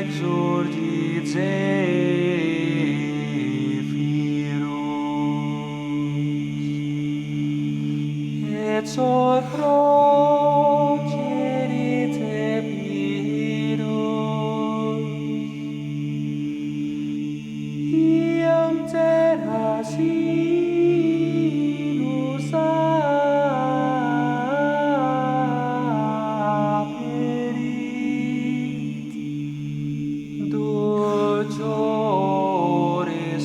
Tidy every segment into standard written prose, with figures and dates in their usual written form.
exordit Zephyrus, et sorprocerit Epirus, iam terra sinus aperit, dulciore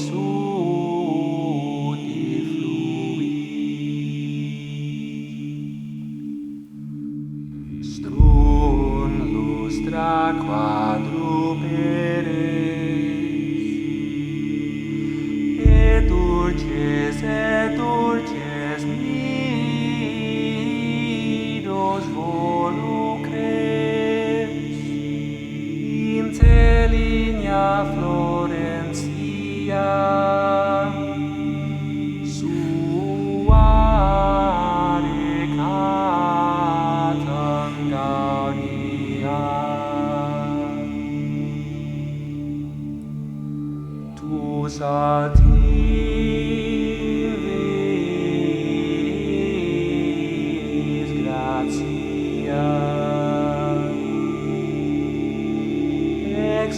suti fluit. Strun lustra quadruperes, et dulces nidos volucres, inte linea Florentia suare catam gaudia. Tu saltivis gratia, ex